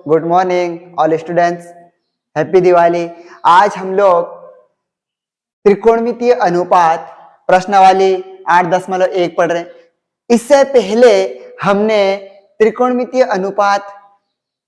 Good morning all students, happy Diwali. आज हम लोग त्रिकोणमितीय अनुपात प्रश्नावली 8.1 पढ़ रहे हैं। इससे पहले हमने त्रिकोणमितीय अनुपात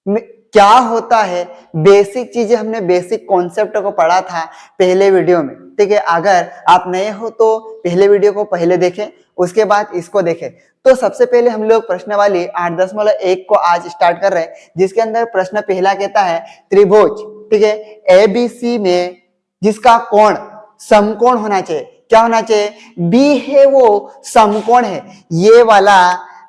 में क्या होता है, बेसिक चीजें हमने बेसिक कॉन्सेप्ट को पढ़ा था पहले वीडियो में। ठीक है, अगर आप नए हो तो पहले वीडियो को पहले देखें, उसके बाद इसको देखें। तो सबसे पहले हम लोग प्रश्नावली 8.1 को आज स्टार्ट कर रहे हैं, जिसके अंदर प्रश्न पहला कहता है त्रिभुज, ठीक है, एबीसी में जिसका कोण समकोण होना चाहिए। क्या होना चाहिए? बी है वो समकोण है, ये वाला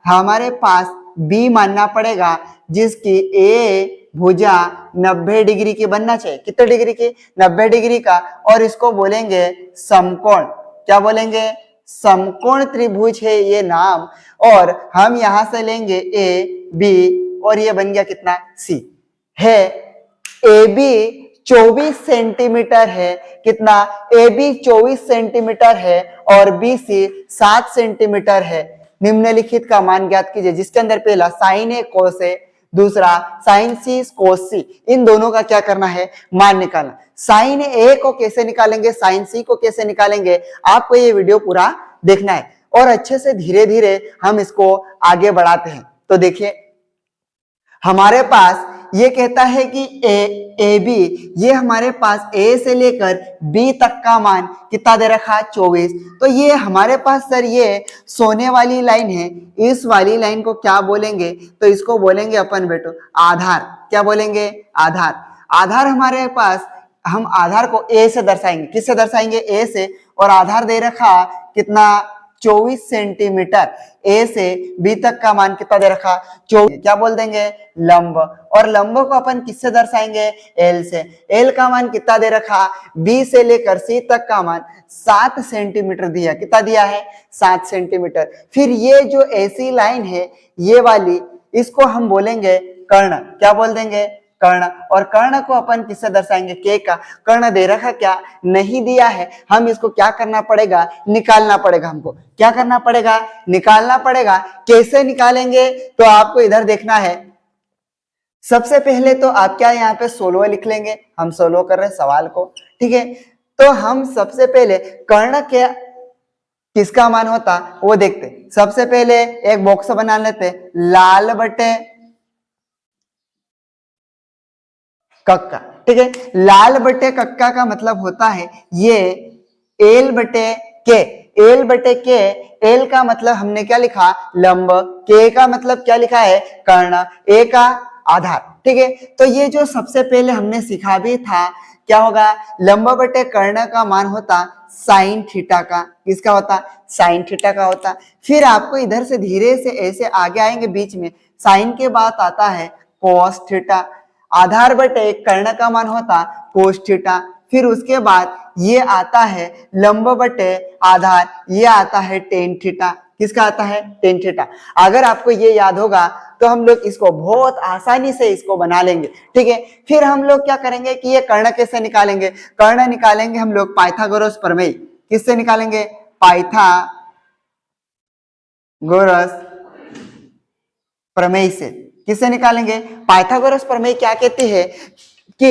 हमारे पास बी मानना पड़ेगा, जिसकी ए भुजा 90 डिग्री की बनना चाहिए। कितने डिग्री की? 90 डिग्री का। और इसको बोलेंगे समकोण। क्या बोलेंगे? समकोण त्रिभुज है ये नाम। और हम यहां से लेंगे ए बी, और ये बन गया कितना? सी है। ए बी 24 सेंटीमीटर है। कितना? ए बी 24 सेंटीमीटर है और बी सी 7 सेंटीमीटर है। निम्नलिखित का मान ज्ञात कीजिए, जिसके अंदर पहला साइन ए कोस ए, दूसरा साइन सी कोस सी। इन दोनों का क्या करना है? मान निकालना। साइन ए को कैसे निकालेंगे, साइन सी को कैसे निकालेंगे, आपको ये वीडियो पूरा देखना है और अच्छे से धीरे धीरे हम इसको आगे बढ़ाते हैं। तो देखिए, हमारे पास ये कहता है कि ए बी, ये हमारे पास ए से लेकर बी तक का मान कितना दे रखा? 24। तो ये हमारे पास सर ये सोने वाली लाइन है, इस वाली लाइन को क्या बोलेंगे? तो इसको बोलेंगे अपन बेटो आधार। क्या बोलेंगे? आधार। आधार हमारे पास, हम आधार को ए से दर्शाएंगे। किससे दर्शाएंगे? ए से। और आधार दे रखा कितना? 24 सेंटीमीटर। ए से बी तक का मान कितना दे रखा? 24। क्या बोल देंगे? लंब। और लंब को अपन किससे दर्शाएंगे? एल से। एल का मान कितना दे रखा? बी से लेकर सी तक का मान 7 सेंटीमीटर दिया। कितना दिया है? 7 सेंटीमीटर। फिर ये जो ऐसी लाइन है ये वाली, इसको हम बोलेंगे कर्ण। क्या बोल देंगे? कर्ण। और कर्ण को अपन किससे दर्शाएंगे? के का। कर्ण दे रखा क्या? नहीं दिया है। हम इसको क्या करना पड़ेगा? निकालना पड़ेगा। हमको क्या करना पड़ेगा? निकालना पड़ेगा। कैसे निकालेंगे? तो आपको इधर देखना है। सबसे पहले तो आप क्या यहाँ पे 16 लिख लेंगे। हम 16 कर रहे हैं सवाल को, ठीक है। तो हम सबसे पहले कर्ण के किसका मान होता वो देखते। सबसे पहले एक बॉक्स बना लेते, लाल बटे कक्का, ठीक है। लाल बटे कक्का का मतलब होता है ये एल बटे के। एल बटे के, एल का मतलब हमने क्या लिखा? लंब। के का मतलब क्या लिखा है? कर्ण। ए का आधार, ठीक है। तो ये जो सबसे पहले हमने सीखा भी था, क्या होगा? लंब बटे कर्ण का मान होता साइन थीटा का। किसका होता? साइन थीटा का होता। फिर आपको इधर से धीरे से ऐसे आगे आएंगे, बीच में साइन के बाद आता है कोस थीटा। आधार बटे कर्ण का मान होता कोस थीटा। फिर उसके बाद ये आता है लंब बटे आधार, ये आता है टेन थीटा। किसका आता है? Tan theta. अगर आपको ये याद होगा तो हम लोग इसको बहुत आसानी से इसको बना लेंगे, ठीक है। फिर हम लोग क्या करेंगे कि ये कर्ण कैसे निकालेंगे? कर्ण निकालेंगे हम लोग पाइथागोरस प्रमेय। किससे निकालेंगे? पाइथागोरस प्रमेय से। किससे निकालेंगे? पाइथागोरस प्रमेय क्या कहती है कि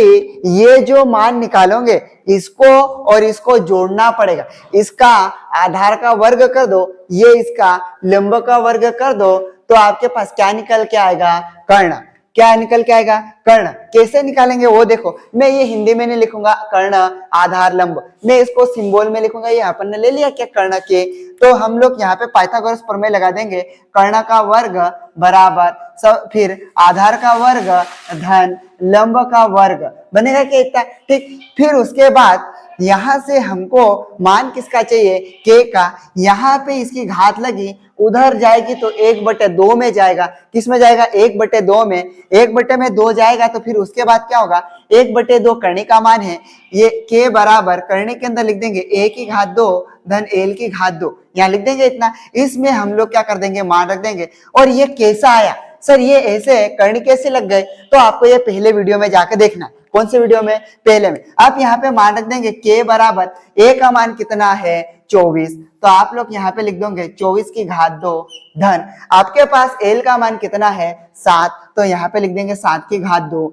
ये जो मान निकालोगे, इसको और इसको जोड़ना पड़ेगा। इसका आधार का वर्ग कर दो, ये इसका लंब का वर्ग कर दो, तो आपके पास क्या निकल के आएगा? कर्ण। क्या निकल के आएगा? कर्ण। कैसे निकालेंगे वो देखो। मैं ये हिंदी में नहीं लिखूंगा कर्ण आधार लंब, मैं इसको सिंबल में लिखूंगा। ये अपन ने ले लिया क्या? कर्ण के। तो हम लोग यहाँ पे पाइथागोरस प्रमेय लगा देंगे। कर्ण का वर्ग बराबर सब, फिर आधार का वर्ग धन लंब का वर्ग बनेगा क्या? इतना, ठीक। फिर उसके बाद यहां से हमको मान किसका चाहिए? के का। यहाँ पे इसकी घात लगी, उधर जाएगी तो 1/2 में जाएगा। किस में जाएगा? 1/2 में। 1/2 जाएगा तो फिर उसके बाद क्या होगा? 1/2 करने का मान है। ये के बराबर करने के अंदर लिख देंगे ए की घात 2 धन एल की घात 2, यहाँ लिख देंगे इतना। इसमें हम लोग क्या कर देंगे? मान रख देंगे। और ये कैसा आया? सर ये ऐसे कर्ण कैसे लग गए? तो आपको ये पहले वीडियो में जाकर देखना है। कौन से वीडियो में? पहले में। आप यहाँ पे मान रख देंगे के बराबर ए का मान कितना है? 24। तो आप लोग यहाँ पे लिख दोगे 24 की घात 2 धन आपके पास एल का मान कितना है 7, तो यहाँ पे लिख देंगे 7 की घात 2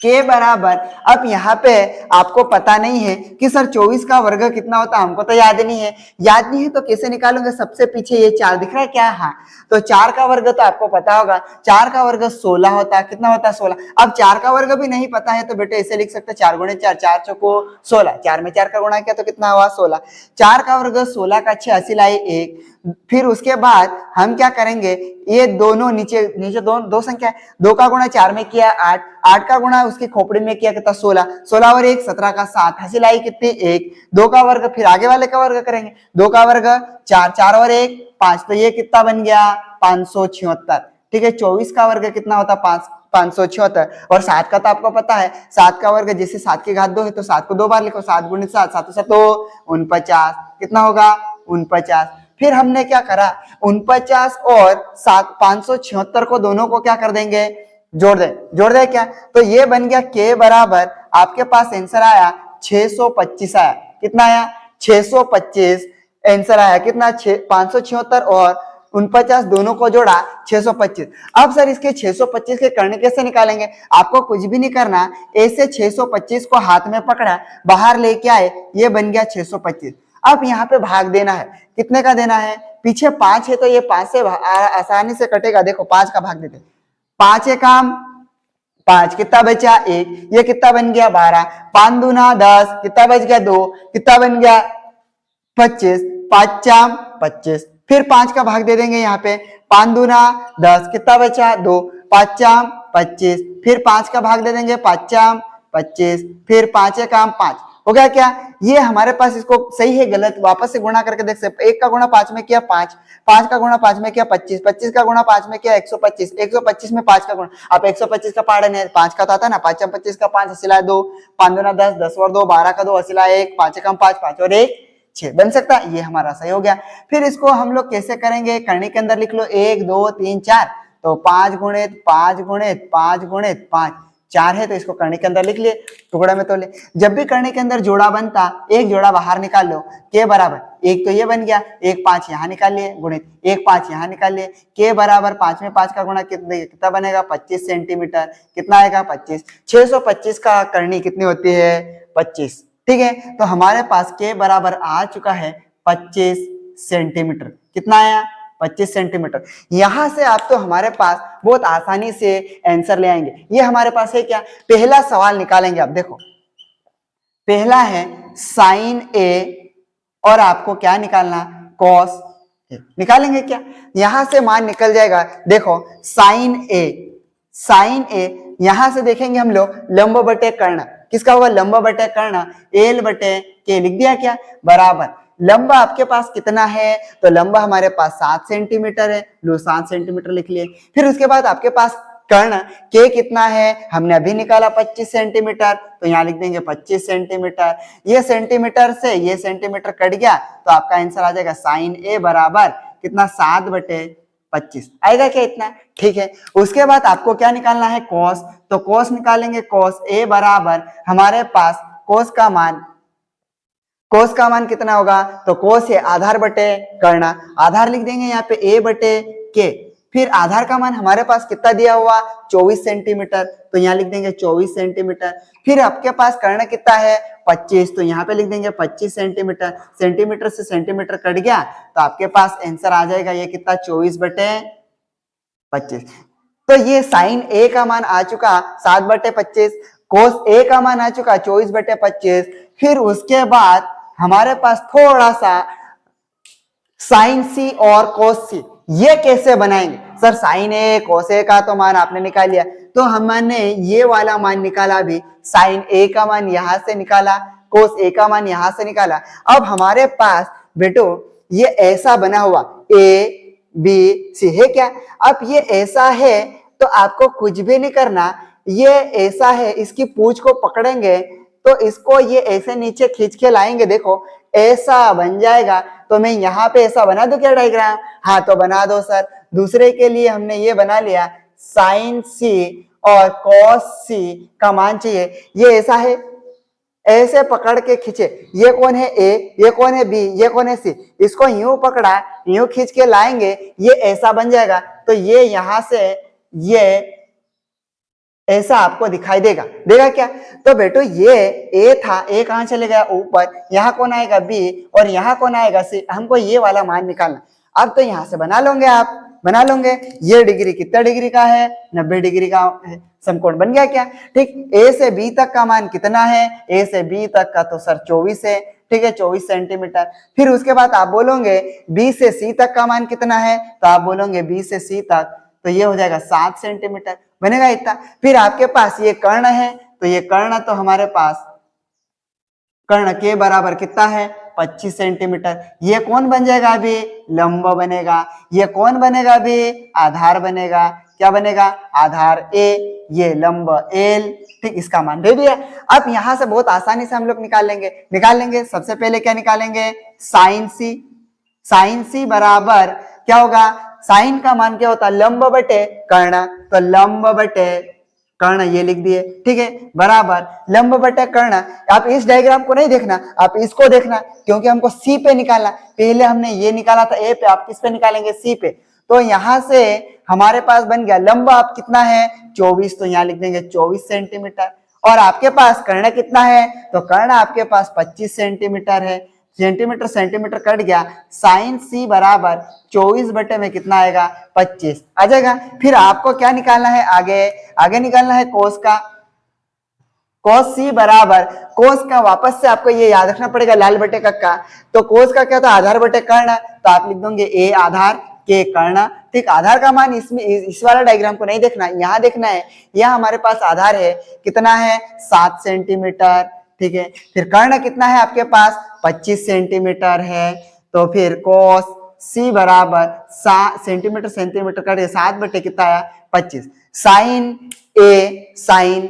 के बराबर। अब यहाँ पे आपको पता नहीं है कि सर 24 का वर्ग कितना होता है, हमको तो याद नहीं है। याद नहीं है तो कैसे निकालोगे, सबसे पीछे ये 4 दिख रहा है क्या, हाँ, तो 4 का वर्ग तो आपको पता होगा, 4 का वर्ग 16 होता है। कितना होता है 16। अब 4 का वर्ग भी नहीं पता है तो बेटे ऐसे लिख सकते 4 गुणे 4, 4 चौको 16, 4 में 4 का गुणा किया तो कितना हुआ 16। 4 का वर्ग 16 का 6 80 लाई 1। फिर उसके बाद हम क्या करेंगे, ये दोनों नीचे दो संख्या है, 2 का गुणा 4 में किया 8, 8 का गुणा उसकी खोपड़ी में किया कितना 16, 16 और 1 17 का 7, हंसी लाई कितनी 1, 2 का वर्ग फिर आगे वाले का वर्ग करेंगे, 2 का वर्ग 4, 4 और 1 5, तो ये कितना बन गया 576। ठीक है, 24 का वर्ग कितना होता 576। और 7 का तो आपको पता है, 7 का वर्ग जैसे 7 की घात 2 है तो 7 को 2 बार लिखो, 7 गुणित 7, 7 7 49, कितना होगा 49। फिर हमने क्या करा 49 और 576 को दोनों को क्या कर देंगे, जोड़ दे क्या, तो ये बन गया के बराबर आपके पास आंसर आया 625 आया। कितना आया 625 आंसर आया। कितना 576 और 49 दोनों को जोड़ा 625। अब सर इसके 625 के कर्ण कैसे निकालेंगे, आपको कुछ भी नहीं करना, ऐसे 625 को हाथ में पकड़ा बाहर लेके आए, ये बन गया 625। अब यहाँ पे भाग देना है, कितने का देना है, पीछे 5 है तो ये 5 से आसानी से कटेगा। देखो 5 का भाग देते, 5 एकम 5, कितना बचा 1, ये कितना बन गया 12, 5 दूना 10, कितना बच गया 2, कितना बन गया 25, 5 चाम 25। फिर 5 का भाग दे देंगे यहाँ पे, 5 दूना 10, कितना बचा 2, 5 चाम 25। फिर 5 का भाग दे देंगे, 5 चाम 25, फिर 5 एकम 5, हो गया क्या, ये हमारे पास, इसको सही है गलत वापस से गुणा करके देख सकते। 1 का गुणा 5 में किया 5, 5 का गुणा 5 में किया 25, 25 का गुणा 5 में किया 125, 125 में 5 का गुणा, आप 125 का पढ़े नहीं, 5 का तो आता है ना, 5 25 का 5 सिलाए 2, 5 दूना 10, 10 और 2 12 का 2 सिलाए 1, 5 एकम 5, 5 और 1 6 बन सकता है, ये हमारा सही हो गया। फिर इसको हम लोग कैसे करेंगे, करनी के अंदर लिख लो 1 2 3 4, तो 5 गुणित 5 गुणित 5 गुणित 5, 4 है तो इसको करने के अंदर लिख लिए, टुकड़े में तो ले। जब भी करने के अंदर जोड़ा बनता, एक जोड़ा बाहर निकाल लो, के बराबर, एक तो ये बन गया, 1 5 यहाँ निकाल लिए, गुणित 1 5 यहाँ निकाल लिए, के बराबर 5 में 5 का गुणा कितना बनेगा 25 सेंटीमीटर, कितना आएगा 25। 625 का करनी कितनी होती है 25। ठीक है, तो हमारे पास के बराबर आ चुका है 25 सेंटीमीटर। कितना आया 25 सेंटीमीटर। यहां से आप तो हमारे पास बहुत आसानी से आंसर ले आएंगे। ये हमारे पास है क्या, पहला सवाल निकालेंगे। आप देखो पहला है साइन ए और आपको क्या निकालना कॉस ए, निकालेंगे क्या, यहां से मान निकल जाएगा। देखो साइन ए यहां से देखेंगे हम लोग लंब बटे कर्ण, किसका होगा लंब बटे कर्ण, एल बटे के लिख दिया क्या, बराबर लंबा आपके पास कितना है, तो लंबा हमारे पास 7 सेंटीमीटर है, लो 7 सेंटीमीटर लिख लिए। फिर उसके बाद आपके पास कर्ण के कितना है, हमने अभी निकाला 25 सेंटीमीटर, तो यहाँ लिख देंगे 25 सेंटीमीटर। ये सेंटीमीटर से ये सेंटीमीटर कट गया तो आपका आंसर आ जाएगा साइन ए बराबर कितना 7 बटे 25 आएगा क्या इतना। ठीक है, उसके बाद आपको क्या निकालना है कॉस, तो कॉस निकालेंगे, कॉस ए बराबर हमारे पास कॉस का मान कितना होगा, तो कोस है आधार बटे कर्ण, आधार लिख देंगे यहाँ पे ए बटे के। फिर आधार का मान हमारे पास कितना दिया हुआ 24 सेंटीमीटर, तो यहाँ लिख देंगे 24 सेंटीमीटर। फिर आपके पास कर्ण कितना है 25, तो यहाँ पे लिख देंगे 25 सेंटीमीटर। सेंटीमीटर से सेंटीमीटर कट गया तो आपके पास आंसर आ जाएगा ये कितना 24 बटे 25। तो ये साइन ए का मान आ चुका 7 बटे 25, कोस ए का मान आ चुका 24 बटे 25। फिर उसके बाद हमारे पास थोड़ा सा साइन सी और कोस सी, ये कैसे बनाएंगे सर, साइन ए कोस ए का तो मान आपने निकाल लिया, तो हमने ये वाला मान निकाला, भी साइन ए का मान यहां से निकाला, कोस ए का मान यहां से निकाला। अब हमारे पास बेटो ये ऐसा बना हुआ ए बी सी है क्या, अब ये ऐसा है तो आपको कुछ भी नहीं करना, ये ऐसा है, इसकी पूंछ को पकड़ेंगे तो इसको ये ऐसे नीचे खींच के लाएंगे, देखो ऐसा बन जाएगा। तो मैं यहाँ पे ऐसा बना दूं क्या डायग्राम, हाँ तो बना दो सर। दूसरे के लिए हमने ये बना लिया, साइन सी और कॉस सी का मान चाहिए, ये ऐसा है ऐसे पकड़ के खींचे, ये कौन है ए, ये कौन है बी, ये कौन है सी, इसको यूं पकड़ा, यूं खींच के लाएंगे, ये ऐसा बन जाएगा। तो ये यहां से ये ऐसा आपको दिखाई देगा, देगा क्या? तो बेटो ये ए था, ए कहां चले गया ऊपर, यहाँ कौन आएगा बी और यहाँ कौन आएगा सी, हमको ये वाला मान निकालना। अब तो यहां से बना लोगे, आप बना लोगे, ये डिग्री कितना डिग्री का है, 90 डिग्री का है, समकोण बन गया क्या? ठीक, ए से बी तक का मान कितना है, ए से बी तक का तो सर 24 है, ठीक है 24 सेंटीमीटर। फिर उसके बाद आप बोलोगे बी से सी तक का मान कितना है, तो आप बोलोगे बी से सी तक, तो ये हो जाएगा 7 सेंटीमीटर, बनेगा इतना। फिर आपके पास ये कर्ण है, तो ये कर्ण तो हमारे पास कर्ण के बराबर कितना है, 25 सेंटीमीटर। ये कौन बन जाएगा अभी, लंब बनेगा। ये कौन बनेगा अभी, आधार बनेगा। क्या बनेगा, आधार ए, ये लंब एल। ठीक, इसका मान दे दिया। अब यहां से बहुत आसानी से हम लोग निकाल लेंगे। सबसे पहले क्या निकालेंगे, साइन सी। साइन सी बराबर क्या होगा, साइन का मान क्या होता है, लंब बटे कर्ण, तो लंब बटे कर्ण ये लिख दिए, ठीक है, बराबर लंब बटे कर्ण। आप इस डायग्राम को नहीं देखना, आप इसको देखना, क्योंकि हमको सी पे निकालना। पहले हमने ये निकाला था ए पे, आप किस पे निकालेंगे, सी पे। तो यहां से हमारे पास बन गया लंब आप कितना है 24, तो यहाँ लिख देंगे 24 सेंटीमीटर। और आपके पास कर्ण कितना है, तो कर्ण आपके पास 25 सेंटीमीटर है। सेंटीमीटर सेंटीमीटर कट गया, साइन सी बराबर 24 बटे में कितना आएगा, 25 आ जाएगा। फिर आपको क्या निकालना है, आगे निकालना है कोस का। कोस सी बराबर, कोस का वापस से आपको ये याद रखना पड़ेगा, लाल बटे का। तो कोस का क्या था, आधार बटे कर्ण, तो आप लिख दोगे ए आधार के कर्ण। ठीक, आधार का मान इसमें इस वाला डायग्राम को नहीं देखना, यहाँ देखना है। यहाँ हमारे पास आधार है कितना है, 7 सेंटीमीटर। ठीक है, फिर कर्ण कितना है आपके पास, 25 सेंटीमीटर है। तो फिर कोस सी बराबर 7 सेंटीमीटर सेंटीमीटर कट 7 बटे कितना आया, 25। साइन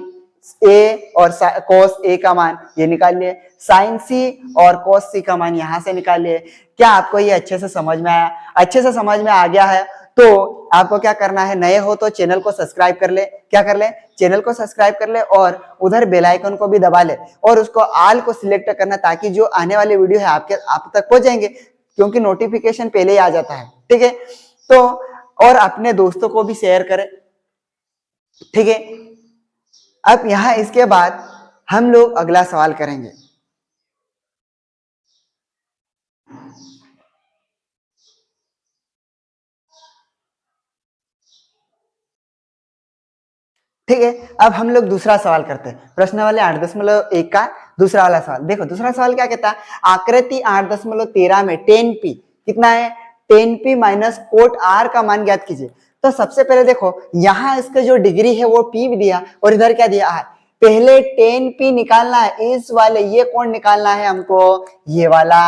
ए और कोस ए का मान ये निकाल लिए, साइन सी और कोस सी का मान यहां से निकाल लिए। क्या आपको ये अच्छे से समझ में आया? अच्छे से समझ में आ गया है तो आपको क्या करना है, नए हो तो चैनल को सब्सक्राइब कर ले। क्या कर ले, चैनल को सब्सक्राइब कर ले और उधर बेल आइकन को भी दबा ले और उसको ऑल को सिलेक्ट करना, ताकि जो आने वाले वीडियो है आप तक पहुंच जाएंगे, क्योंकि नोटिफिकेशन पहले ही आ जाता है। ठीक है, तो और अपने दोस्तों को भी शेयर करें। ठीक है, अब यहां इसके बाद हम लोग अगला सवाल करेंगे। ठीक है, अब हम लोग दूसरा सवाल करते हैं। प्रश्न वाले 8.1 का दूसरा वाला सवाल देखो। दूसरा सवाल क्या कहता है, आकृति 8.13 में tan p कितना है, tan p minus cot r का मान ज्ञात कीजिए। तो सबसे पहले देखो, यहाँ इसका जो डिग्री है वो p दिया और इधर क्या दिया r। पहले tan p निकालना है, इस वाले ये कोण निकालना है हमको, ये वाला।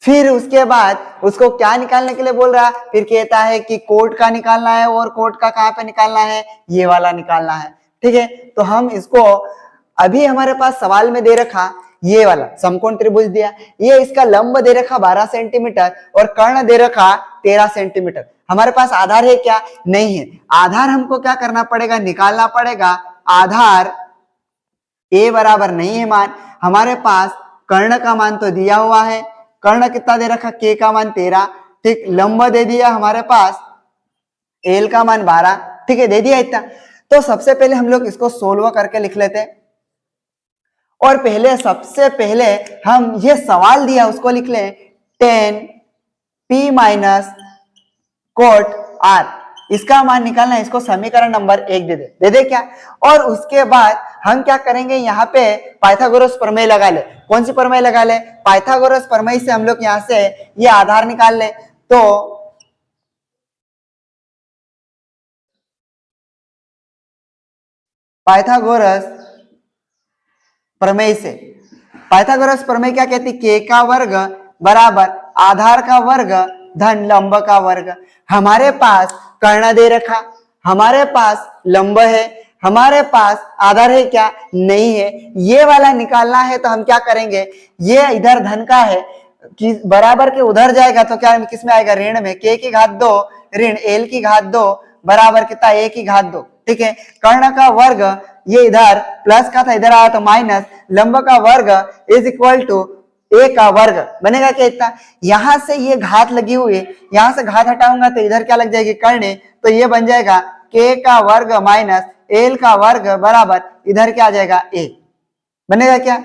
फिर उसके बाद उसको क्या निकालने के लिए बोल रहा है, फिर कहता है कि कोट का निकालना है, और कोट का कहां पे निकालना है, ये वाला निकालना है। ठीक है, तो हम इसको अभी हमारे पास सवाल में दे रखा ये वाला समकोण त्रिभुज दिया, ये इसका लंब दे रखा 12 सेंटीमीटर और कर्ण दे रखा 13 सेंटीमीटर। हमारे पास आधार है क्या, नहीं है। आधार हमको क्या करना पड़ेगा, निकालना पड़ेगा। आधार ए बराबर नहीं है मान, हमारे पास कर्ण का मान तो दिया हुआ है, कर्ण कितना दे रखा, के का मान 13। ठीक, लंब दे दिया हमारे पास, एल का मान 12। ठीक है, दे दिया इतना। तो सबसे पहले हम लोग इसको सोल्व करके लिख लेते हैं, और पहले सबसे पहले हम ये सवाल दिया उसको लिख ले, tan p minus cot r, इसका मान निकालना है। इसको समीकरण नंबर 1 दे दे क्या। और उसके बाद हम क्या करेंगे, यहाँ पे पाइथागोरस प्रमेय लगा ले। कौन सी प्रमेय लगा ले, पाइथागोरस प्रमेय से हम लोग यहाँ से ये आधार निकाल ले। तो पाइथागोरस प्रमेय से, पाइथागोरस प्रमेय क्या कहती, के का वर्ग बराबर आधार का वर्ग धन लंब का वर्ग। हमारे पास कर्ण दे रखा, हमारे पास लंब है, हमारे पास आधार है क्या, नहीं है। ये वाला निकालना है, तो हम क्या करेंगे, ये इधर धन का है कि बराबर के उधर जाएगा, तो क्या किस में आएगा, ऋण में। के की घात 2 ऋण एल की घात 2 बराबर कितना, ए की घात 2। ठीक है। कर्ण का वर्ग ये इधर प्लस का था, इधर आया तो माइनस, लंब का वर्ग इज इक्वल टू ए का वर्ग बनेगा क्या इतना। यहां से ये घात लगी हुई है, यहां से घात हटाऊंगा तो इधर क्या लग जाएगी कर्ण, तो ये बन जाएगा के का वर्ग माइनस एल का वर्ग बराबर इधर क्या आ जाएगा ए, बनेगा क्या,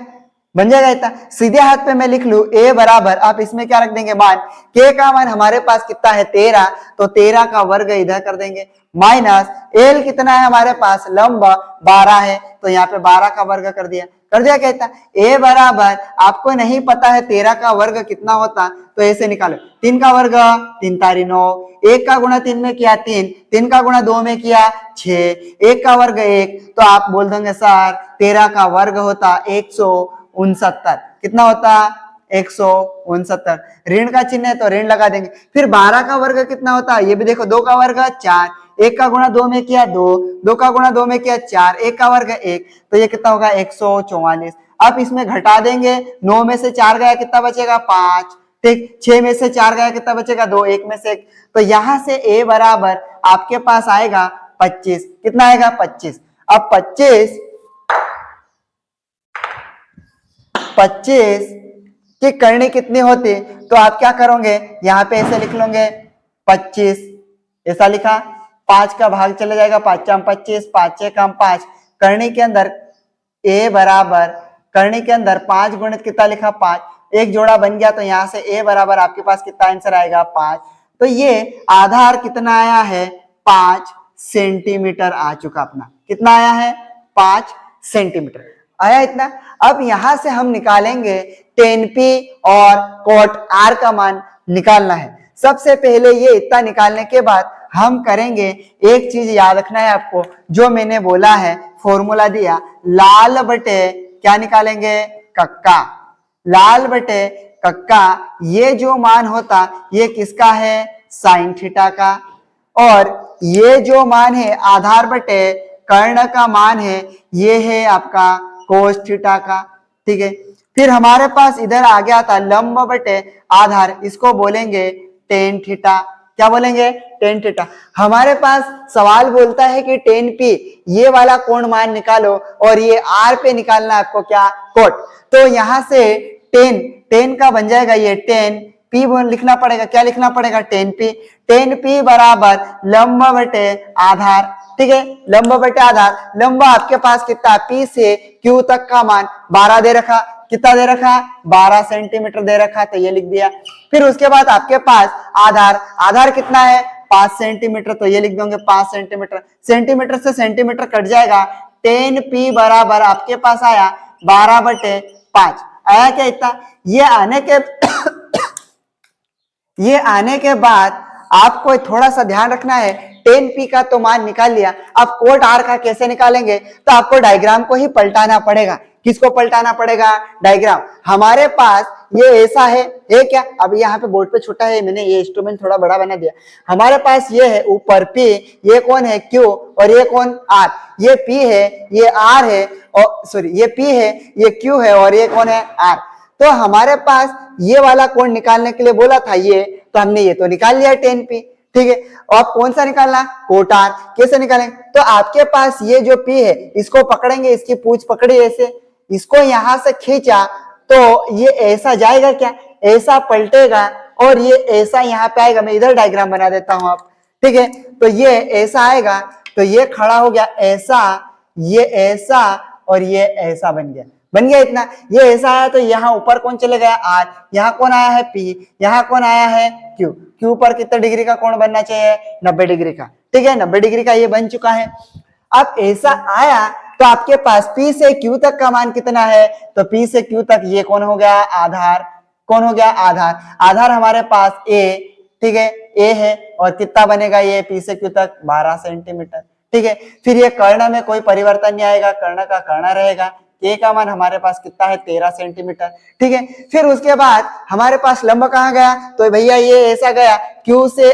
बन जाएगा इतना। सीधे हाथ पे मैं लिख लू ए बराबर, आप इसमें क्या रख देंगे मान, के का मान हमारे पास कितना है 13, तो 13 का वर्ग इधर कर देंगे, माइनस एल कितना है हमारे पास लंब 12 है, तो यहाँ पे 12 का वर्ग कर दिया कहता ए बराबर, आपको नहीं पता है 13 का वर्ग कितना होता, तो ऐसे निकालो 3 का वर्ग 3 तारी 9, 1 का गुणा 3 में किया 3, 3 का गुणा 2 में किया 6, 1 का वर्ग 1, तो आप बोल देंगे सर 13 का वर्ग होता 169, कितना होता 169, ऋण का चिन्ह है तो ऋण लगा देंगे। फिर 12 का वर्ग कितना होता है ये भी देखो, 2 का वर्ग 4, 1 का गुणा 2 में किया 2, 2 का गुणा 2 में किया 4, 1 का वर्ग 1, तो ये कितना होगा 144। अब इसमें घटा देंगे, 9 में से 4 गया कितना बचेगा 5, ठीक, 6 में से 4 गया कितना बचेगा 2, 1 में से 1, तो यहां से ए बराबर आपके पास आएगा 25, कितना आएगा 25। अब 25 की करनी कितनी होती, तो आप क्या करोगे यहाँ पे ऐसे लिख लोगे 25, ऐसा लिखा, 5 का भाग चले जाएगा, 5 चाम 25, 5 6 कम 5, करनी के अंदर ए बराबर, करनी के अंदर 5 गुणित कितना लिखा 5, एक जोड़ा बन गया, तो यहाँ से ए बराबर आपके पास कितना आंसर आएगा 5, तो ये आधार कितना आया है 5 सेंटीमीटर आ चुका अपना, कितना आया है 5 सेंटीमीटर आया इतना। अब यहां से हम निकालेंगे tan P और cot R का मान निकालना है। सबसे पहले ये इतना निकालने के बाद हम करेंगे, एक चीज याद रखना है आपको, जो मैंने बोला है फॉर्मूला दिया, लाल बटे क्या निकालेंगे कक्का, लाल बटे कक्का, ये जो मान होता ये किसका है साइन थीटा का, और ये जो मान है आधार बटे कर्ण का मान है ये है आपका कोस थीटा का, ठीक है। फिर हमारे पास इधर आ गया था लंब बटे आधार, इसको बोलेंगे टेन थीटा, क्या बोलेंगे टेन थीटा। हमारे पास सवाल बोलता है कि टेन पी ये वाला कोण मान निकालो और ये आर पे निकालना आपको क्या कोट, तो यहां से टेन, टेन का बन जाएगा ये टेन पी लिखना पड़ेगा, क्या लिखना पड़ेगा टेन पी बराबर लंब बटे आधार, ठीक है, लंब बटे आधार, लंब आपके पास कितना पी से क्यू तक का मान 12 दे रखा, कितना दे रखा 12 सेंटीमीटर दे रखा, तो ये लिख दिया। फिर उसके बाद आपके पास आधार, आधार कितना है 5 सेंटीमीटर, तो ये लिख दोगे 5 सेंटीमीटर, सेंटीमीटर से सेंटीमीटर कट जाएगा, टेन पी बराबर आपके पास आया 12/5 आया क्या इतना। ये आने के बाद आपको थोड़ा सा ध्यान रखना है, टेन पी का तो मान निकाल लिया, अब कोट आर का कैसे निकालेंगे, तो आपको डायग्राम को ही पलटाना पड़ेगा। किसको पलटाना पड़ेगा डायग्राम, हमारे पास ये ऐसा है क्या, अब यहाँ पे बोर्ड पे छोटा है, मैंने ये इंस्ट्रूमेंट थोड़ा बड़ा बना दिया। हमारे पास ये है ऊपर पी, ये कौन है क्यू और ये कौन आर, ये पी है ये आर है, और सॉरी ये पी है ये क्यू है और ये कौन है आर। तो हमारे पास ये वाला कोण निकालने के लिए बोला था ये, तो हमने ये तो निकाल लिया टेन पी, ठीक है। और कौन सा निकालना कोट आर, कैसे निकालेंगे, तो आपके पास ये जो पी है इसको पकड़ेंगे, इसकी पूंछ पकड़ी ऐसे, इसको यहां से खींचा तो ये ऐसा जाएगा क्या, ऐसा पलटेगा और ये ऐसा यहाँ पे आएगा। मैं इधर डायग्राम बना देता हूं आप, ठीक है, तो ये ऐसा आएगा, तो ये खड़ा हो गया ऐसा, ये ऐसा और ये ऐसा बन गया इतना। ये ऐसा आया तो यहाँ ऊपर कौन चले गया आर, यहाँ कौन आया है पी, यहाँ कौन आया है क्यू, क्यू पर कितने डिग्री का कोण बनना चाहिए 90 डिग्री का, ठीक है, 90 डिग्री का ये बन चुका है। अब ऐसा आया तो आपके पास P से Q तक का मान कितना है, तो P से Q तक ये कौन हो गया आधार, कौन हो गया आधार, आधार हमारे पास A, ठीक है A है, और कितना बनेगा ये P से Q तक 12 सेंटीमीटर, ठीक है। फिर ये कर्ण में कोई परिवर्तन नहीं आएगा, कर्ण का कर्ण रहेगा, K का मान हमारे पास कितना है 13 सेंटीमीटर, ठीक है। फिर उसके बाद हमारे पास लंब कहाँ गया, तो भैया ये ऐसा गया Q से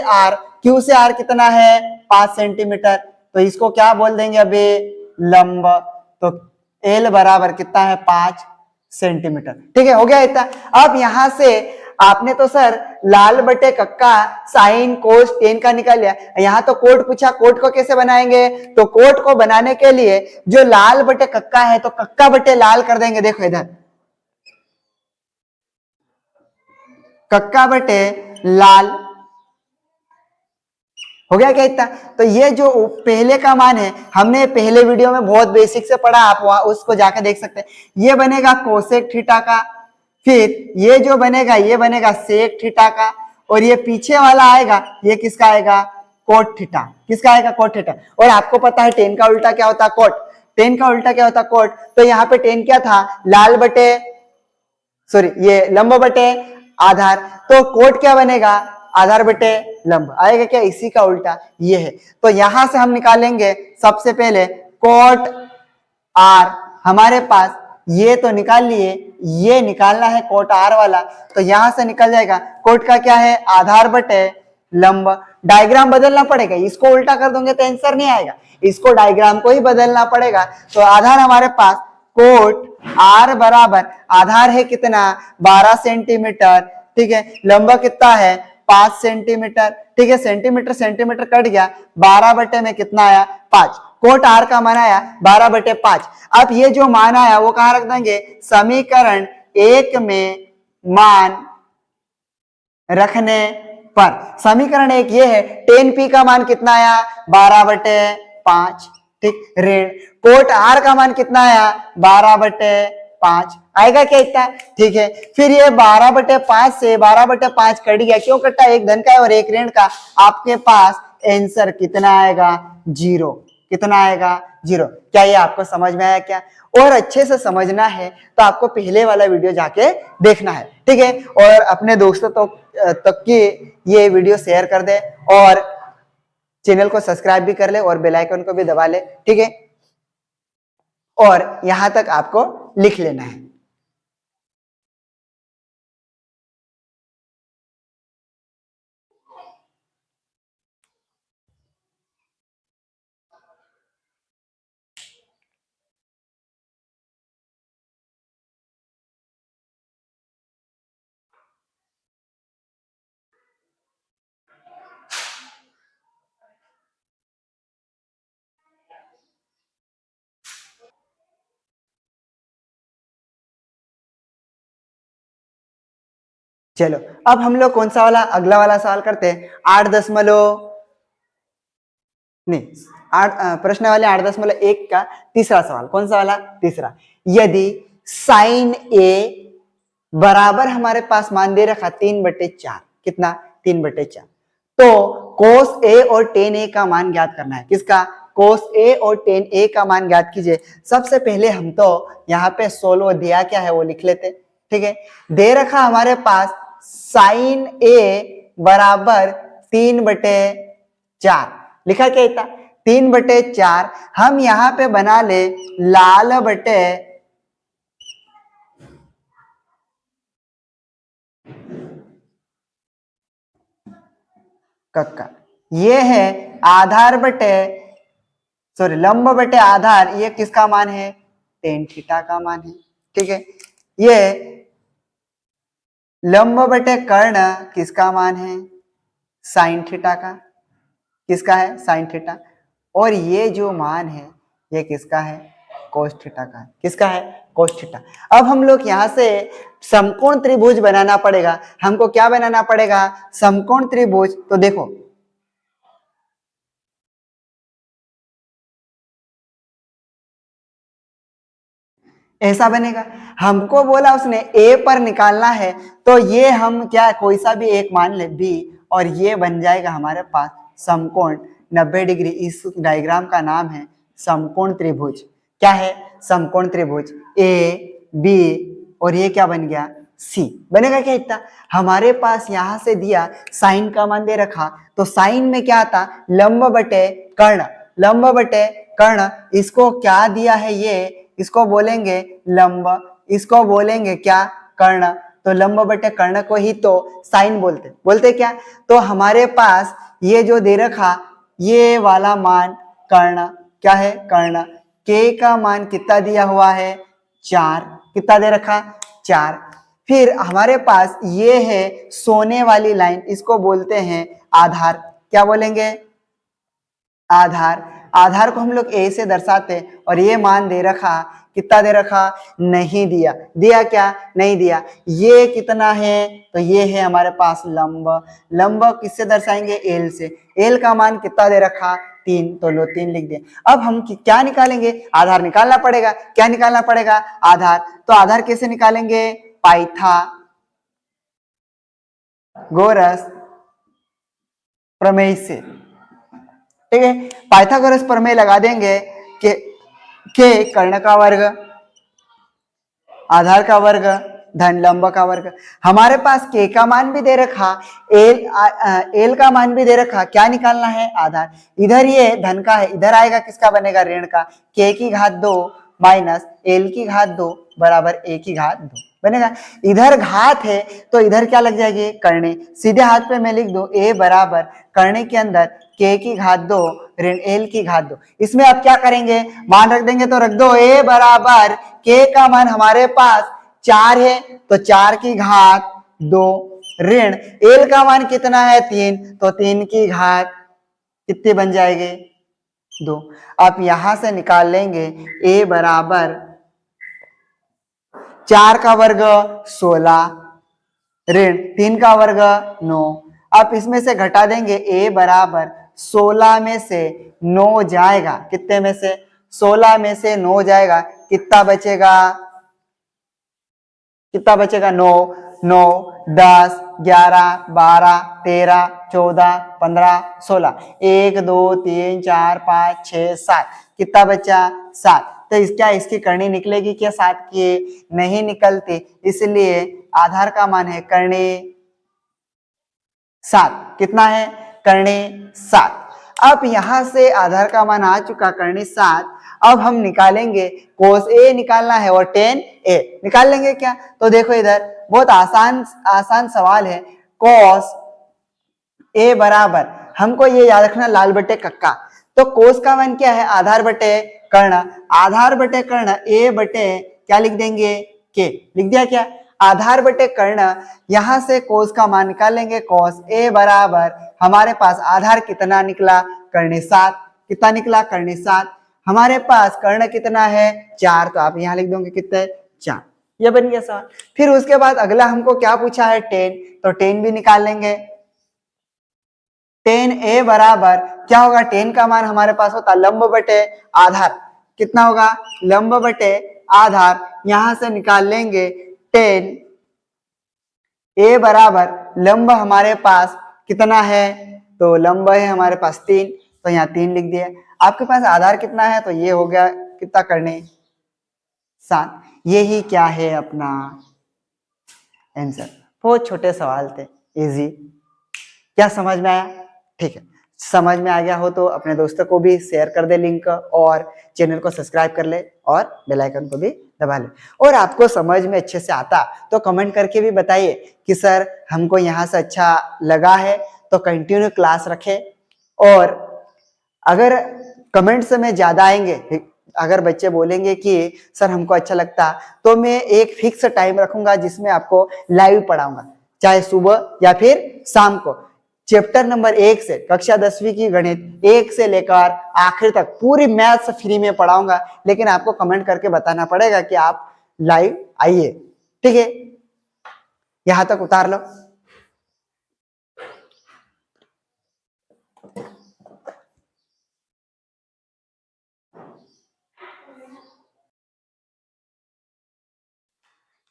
R कितना है 5 सेंटीमीटर, तो इसको क्या बोल देंगे अभी लंब, तो L बराबर कितना है 5 सेंटीमीटर, ठीक है, हो गया इतना। अब यहां से आपने तो सर लाल बटे कक्का साइन कोस टेन का निकाल लिया, यहाँ तो कोट पूछा, कोट को कैसे बनाएंगे? तो कोट को बनाने के लिए जो लाल बटे कक्का है तो कक्का बटे लाल कर देंगे। देखो इधर कक्का बटे लाल हो गया क्या इतना? तो ये जो पहले का मान है हमने पहले वीडियो में बहुत बेसिक से पढ़ा, आप वहां उसको जाकर देख सकते हैं। ये बनेगा कोसेक थीटा का, फिर ये जो बनेगा ये बनेगा सेक थीटा का, और ये पीछे वाला आएगा ये किसका आएगा? Cot theta. किसका आएगा? Cot theta. और आपको पता है टेन का उल्टा क्या होता है? कोट। टेन का उल्टा क्या होता है? कोट। तो यहाँ पे टेन क्या था? लाल बटे सॉरी ये लंब बटे आधार, तो कोट क्या बनेगा? आधार बटे लंब आएगा क्या? इसी का उल्टा ये है। तो यहां से हम निकालेंगे सबसे पहले कोट आर, हमारे पास ये तो निकाल लिए, ये निकालना है कोट आर वाला, तो यहां से निकल जाएगा कोट का क्या है? आधार बटे लंब। डायग्राम बदलना पड़ेगा, इसको उल्टा कर दोगे तो आंसर नहीं आएगा, इसको डायग्राम को ही बदलना पड़ेगा। तो आधार हमारे पास कोट आर बराबर आधार है कितना? 12 सेंटीमीटर, ठीक है। लंबा कितना है? 5 सेंटीमीटर, ठीक है। सेंटीमीटर सेंटीमीटर कट गया, 12 बटे में कितना आया? 5। कोट आर का मान आया 12 बटे 5। अब ये जो मान आया वो कहां रख देंगे? समीकरण 1 में मान रखने पर। समीकरण 1 ये है, 10p का मान कितना आया? 12 बटे 5, ठीक। ऋण कोट आर का मान कितना आया? 12 बटे 5 आएगा क्या इतना? ठीक है। फिर ये 12 बटे 5 से 12 बटे 5 कट गया, क्यों कटा? एक धन का है और एक ऋण का। आपके पास आंसर कितना आएगा? 0। कितना आएगा? 0। क्या ये आपको समझ में आया क्या? और अच्छे से समझना है तो आपको पहले वाला वीडियो जाके देखना है, ठीक है। और अपने दोस्तों तक की ये वीडियो शेयर कर दे, और चैनल को सब्सक्राइब भी कर ले, और बेल आइकन को भी दबा ले, ठीक है। और यहां तक आपको लिख लेना है। चलो अब हम लोग कौन सा वाला अगला वाला सवाल करते हैं? 8 नहीं, प्रश्न वाले 8.1 का तीसरा सवाल। कौन सा वाला? तीसरा। यदि साइन ए बराबर हमारे पास मान दे रखा 3/4, कितना? 3/4, तो कोस ए और टेन ए का मान ज्ञात करना है। किसका? कोस ए और टेन ए का मान ज्ञात कीजिए। सबसे पहले हम तो यहाँ पे सोल्व दिया क्या है वो लिख लेते, ठीक है। दे रखा हमारे पास साइन ए बराबर 3/4, लिखा क्या इतना? 3/4। हम यहां पे बना ले लाल बटे कक्का, ये है आधार बटे सॉरी लंब बटे आधार, ये किसका मान है? टेन थीटा का मान है, ठीक है। ये लंब बटे कर्ण किसका मान है? साइन थीटा का। किसका है? Sine theta. और ये जो मान है ये किसका है? कोस थीटा का। किसका है? Cos theta. अब हम लोग यहां से समकोण त्रिभुज बनाना पड़ेगा। हमको क्या बनाना पड़ेगा? समकोण त्रिभुज। तो देखो ऐसा बनेगा। हमको बोला उसने ए पर निकालना है, तो ये हम क्या कोई सा भी एक मान ले बी, और ये बन जाएगा हमारे पास समकोण 90 डिग्री। इस डायग्राम का नाम है समकोण त्रिभुज। क्या है? समकोण त्रिभुज ए बी, और ये क्या बन गया? सी बनेगा क्या इतना? हमारे पास यहां से दिया साइन का मान दे रखा, तो साइन में क्या था? लंब बटे कर्ण। लंब बटे कर्ण, इसको क्या दिया है? ये इसको बोलेंगे लंब, इसको बोलेंगे क्या? कर्ण। तो लंब बटे कर्ण को ही तो साइन बोलते क्या? तो हमारे पास ये जो दे रखा ये वाला मान कर्ण, क्या है? कर्ण। के का मान कितना दिया हुआ है? 4। कितना दे रखा? 4। फिर हमारे पास ये है सोने वाली लाइन, इसको बोलते हैं आधार। क्या बोलेंगे? आधार। आधार को हम लोग ए से दर्शाते हैं और ये मान दे रखा, कितना दे रखा? नहीं दिया। दिया क्या? नहीं दिया। ये कितना है? तो ये है हमारे पास लंब। लंब किससे दर्शाएंगे? एल से। एल का मान कितना दे रखा? 3, तो लो 3 लिख दिया। अब हम क्या निकालेंगे? आधार निकालना पड़ेगा। क्या निकालना पड़ेगा? आधार। तो आधार कैसे निकालेंगे? पाइथागोरस प्रमेय से। ठीक है, पाइथागोरस प्रमेय लगा देंगे के कर्ण का वर्ग, आधार का वर्ग धन लंब का वर्ग। हमारे पास के का मान भी दे रखा, एल का मान भी दे रखा। क्या निकालना है? आधार। इधर ये धन का है, इधर आएगा किसका बनेगा? ऋण का। के की घात 2 माइनस एल की घात 2 बराबर ए की घात 2 बनेगा। इधर घात है तो इधर क्या लग जाएगी? करणी। सीधे हाथ पे मैं लिख दूं ए बराबर करणी के अंदर के की घात 2 ऋण एल की घात 2। इसमें अब क्या करेंगे? मान रख देंगे, तो रख दो ए बराबर के का मान हमारे पास 4 है तो 4 की घात 2 ऋण एल का मान कितना है? 3, तो 3 की घात कितनी बन जाएगी? 2। आप यहां से निकाल लेंगे ए बराबर 4 का वर्ग 16 ऋण 3 का वर्ग 9। आप इसमें से घटा देंगे ए बराबर 16 में से 9 जाएगा, कितने में से? 16 में से 9 जाएगा, कितना बचेगा? कितना बचेगा? 9, 9, 10, 11, 12, 13, 14, 15, 16, 1, 2, 3, 4, 5, 6, 7। कितना बचा? 7। तो इसका इसकी करनी निकलेगी क्या? 7 की नहीं निकलती, इसलिए आधार का मान है करनी 7। कितना है? करनी 7। अब यहां से आधार का मान आ चुका करनी 7। अब हम निकालेंगे कोस ए निकालना है और टेन ए निकाल लेंगे क्या? तो देखो इधर बहुत आसान सवाल है। कोस ए बराबर, हमको ये याद रखना, लाल बटे कक्का। तो कोस का मान क्या है? आधार बटे कर्ण। आधार बटे कर्ण ए बटे क्या लिख देंगे? के। लिख दिया क्या? आधार बटे कर्ण। यहां से कोस का मान निकालेंगे। कोस ए बराबर हमारे पास आधार कितना निकला? करनी 7। कितना निकला? करनी 7। हमारे पास कर्ण कितना है? 4, तो आप यहां लिख दोगे कितने? 4। ये बन गया सवाल। फिर उसके बाद अगला हमको क्या पूछा है? 10, तो 10 भी निकाल लेंगे। 10 ए बराबर क्या होगा? 10 का मान हमारे पास होता लंब बटे आधार। कितना होगा? लंब बटे आधार। यहां से निकाल लेंगे 10 ए बराबर लंब हमारे पास कितना है? तो लंब है हमारे पास 3, तो यहाँ 3 लिख दिया। आपके पास आधार कितना है? तो ये हो गया कितना? करने 7। यही क्या है अपना आंसर। बहुत छोटे सवाल थे, इजी। क्या समझ में आया? ठीक है, समझ में आ गया हो तो अपने दोस्तों को भी शेयर कर दे लिंक, और चैनल को सब्सक्राइब कर ले और बेल आइकन को भी दबा ले। और आपको समझ में अच्छे से आता तो कमेंट करके भी बताइए कि सर हमको यहाँ से अच्छा लगा है, तो कंटिन्यू क्लास रखें। और अगर कमेंट्स में ज्यादा आएंगे, अगर बच्चे बोलेंगे कि सर हमको अच्छा लगता, तो मैं एक फिक्स टाइम रखूंगा जिसमें आपको लाइव पढ़ाऊंगा, चाहे सुबह या फिर शाम को। चैप्टर नंबर 1 से, कक्षा 10वीं की गणित 1 से लेकर आखिर तक पूरी मैथ्स फ्री में पढ़ाऊंगा। लेकिन आपको कमेंट करके बताना पड़ेगा कि आप लाइव आइए। ठीक है, यहां तक उतार लो।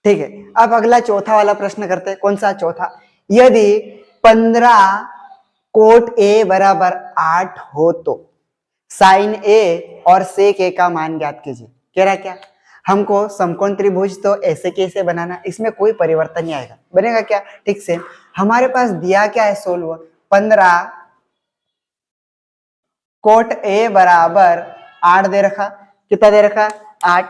ठीक है, अब अगला चौथा वाला प्रश्न करते हैं। कौन सा? चौथा। यदि 15 कोट ए बराबर 8 हो तो साइन ए और सेक ए का मान ज्ञात कीजिए। कह रहा क्या? हमको समकोण त्रिभुज तो ऐसे कैसे बनाना, इसमें कोई परिवर्तन नहीं आएगा। बनेगा क्या? ठीक से हमारे पास दिया क्या है? 16। 15 कोट ए बराबर 8 दे रखा। कितना दे रखा? 8।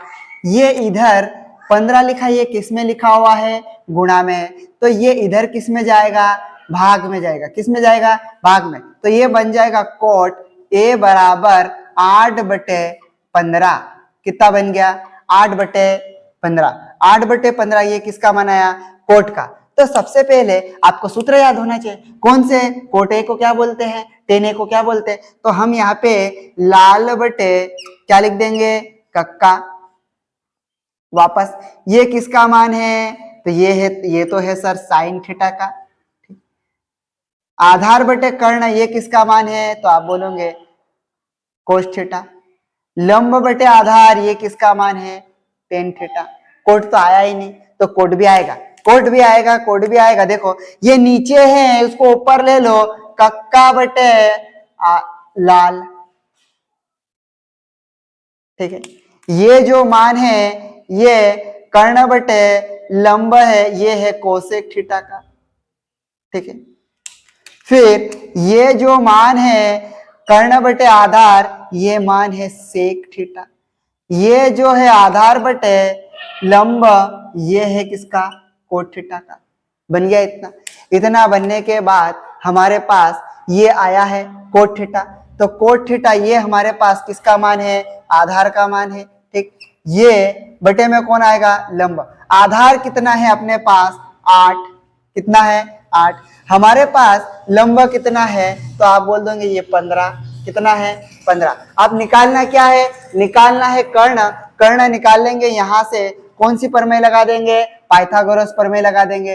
ये इधर 15 लिखा, ये किस में लिखा हुआ है? गुणा में। तो ये इधर किस में जाएगा? भाग में जाएगा। किस में जाएगा? भाग में। तो ये बन जाएगा कोट ए बराबर 8 बटे 15। कितना बन गया? 8 बटे 15। 8 बटे 15 ये किसका मान आया? कोट का। तो सबसे पहले आपको सूत्र याद होना चाहिए, कौन से? कोट ए को क्या बोलते हैं, टेन ए को क्या बोलते हैं। तो हम यहाँ पे लाल बटे क्या लिख देंगे, कक्का। वापस ये किसका मान है? तो ये है, ये तो है सर साइन थीटा का। आधार बटे कर्ण, ये किसका मान है? तो आप बोलोगे कोस थीटा। लंब बटे आधार, ये किसका मान है? Tan theta. कोट तो आया ही नहीं, तो कोट भी आएगा, कोट भी आएगा, कोट भी आएगा। देखो ये नीचे है, उसको ऊपर ले लो, कक्का बटे लाल। ठीक है, ये जो मान है ये कर्ण बटे लंब है, ये है कोसेक थीटा का। ठीक है, फिर ये जो मान है कर्ण बटे आधार, ये मान है सेक थीटा। ये जो है आधार बटे लंब, ये है किसका? कोट थीटा का। बन गया इतना। इतना बनने के बाद हमारे पास ये आया है कोट थीटा। तो कोट थीटा ये हमारे पास किसका मान है? आधार का मान है। ठीक, ये बटे में कौन आएगा? लंब। आधार कितना है अपने पास? 8। कितना है? 8। हमारे पास लंब कितना है? तो आप बोल दोगे ये 15। कितना है? 15। अब निकालना क्या है? निकालना है कर्ण। कर्ण निकाल लेंगे, यहां से कौन सी प्रमेय लगा देंगे? पाइथागोरस प्रमेय लगा देंगे।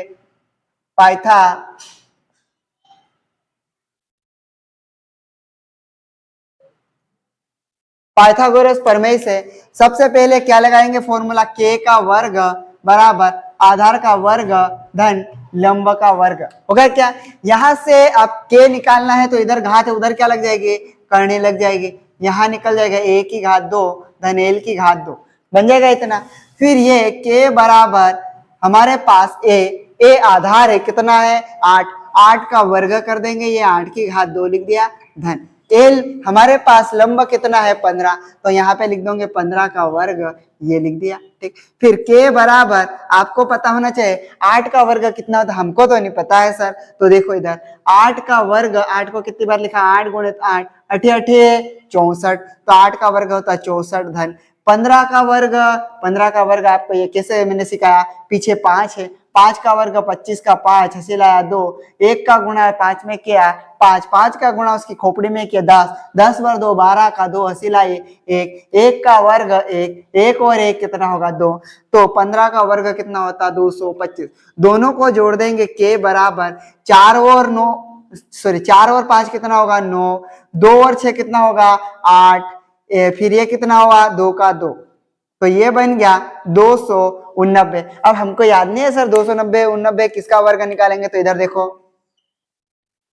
पाइथागोरस प्रमेय से सबसे पहले क्या लगाएंगे? फॉर्मूला k का वर्ग बराबर आधार का वर्ग धन लंब का वर्ग। हो गया क्या? यहां से अब k निकालना है, तो इधर घात है, उधर क्या लग जाएगी? करनी लग जाएगी। यहां निकल जाएगा a की घात 2 धन l की घात 2, बन जाएगा इतना। फिर ये k बराबर हमारे पास a आधार है, कितना है? 8। 8 का वर्ग कर देंगे, ये 8 की घात 2 लिख दिया धन एल। हमारे पास लंब कितना है? 15। तो यहाँ पे लिख दोगे 15 का वर्ग, ये लिख दिया। ठीक, फिर के बराबर आपको पता होना चाहिए 8 का वर्ग कितना होता है, हमको तो नहीं पता है सर। तो देखो इधर 8 का वर्ग, 8 को कितनी बार लिखा? 8 गुणित 8, 8 8 64। तो 8 का वर्ग होता है 64 धन 15 का वर्ग। 15 का वर्ग आपको ये कैसे मैंने सिखाया, पीछे 5 है, 5 का वर्ग 25 का 5 हंसी लाया 2, 1 का गुणा 5 में किया 5, 5 का गुणा उसकी खोपड़ी में किया 10, 10 बार 2 12 का 2 हंसी लाई 1, 1 का वर्ग 1, 1 और 1 कितना होगा? 2। तो 15 का वर्ग कितना होता? 225। दोनों को जोड़ देंगे, के बराबर 4 और 9 सॉरी 4 और 5 कितना होगा? 9, 2 और 6 कितना होगा? 8, फिर ये कितना होगा? 2 का 2। तो ये बन गया 289। अब हमको याद नहीं है सर 290 किसका वर्ग निकालेंगे, तो इधर देखो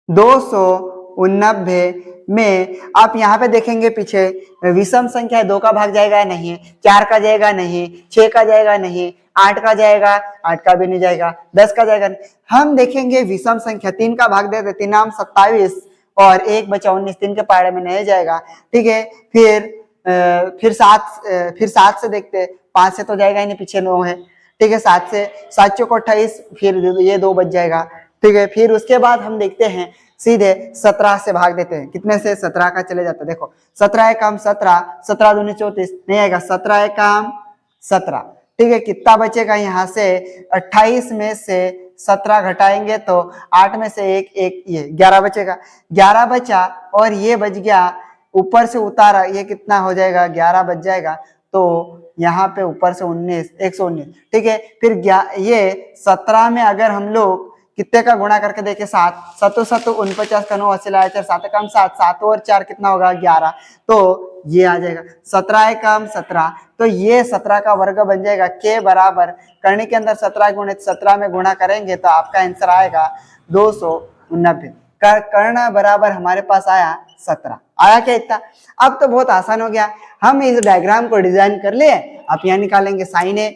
289 में आप यहाँ पे देखेंगे पीछे विषम संख्या है, 2 का भाग जाएगा नहीं, 4 का जाएगा नहीं, 6 का जाएगा नहीं, 8 का जाएगा, 8 का भी नहीं जाएगा, 10 का जाएगा नहीं। हम देखेंगे विषम संख्या 3 का भाग दे देते, 3 27 और 1 बचा 19, 3 के पाड़े में नहीं जाएगा। ठीक है, फिर 7 से देखते, 5 से तो जाएगा ही नहीं, पीछे 9 है। ठीक है, 7 से 7 चौक 28, फिर ये 2 बच जाएगा। ठीक है, फिर उसके बाद हम देखते हैं सीधे 17 से भाग देते हैं, कितने से? 17 का चले जाता है। देखो 17 एकम 17, 17 दूनी 34 नहीं आएगा, 17 एकम 17। ठीक है, कितना बचेगा? यहाँ से 28 में से 17 घटाएंगे तो 8 में से एक ये 11 बचेगा, 11 बचा और ये बच गया, ऊपर से उतारा, ये कितना हो जाएगा? 11 बच जाएगा। तो यहाँ पे ऊपर से 19, 119। ठीक है, फिर ये 17 में अगर हम लोग कितने का गुणा करके देखे? 7, 7 7 49 का 9 अस्सी लाया 4, 7 कम 7, 7 और 4 कितना होगा? 11। तो ये आ जाएगा 17 एकम 17। तो ये 17 का वर्ग बन जाएगा। के बराबर करने के अंदर 17 गुणित 17 में गुणा करेंगे तो आपका आंसर आएगा 289। कर्ण बराबर हमारे पास आया 17। आया क्या इतना? अब तो बहुत आसान हो गया, हम इस डायग्राम को डिजाइन कर लिए। आप यहाँ निकालेंगे साइन ए,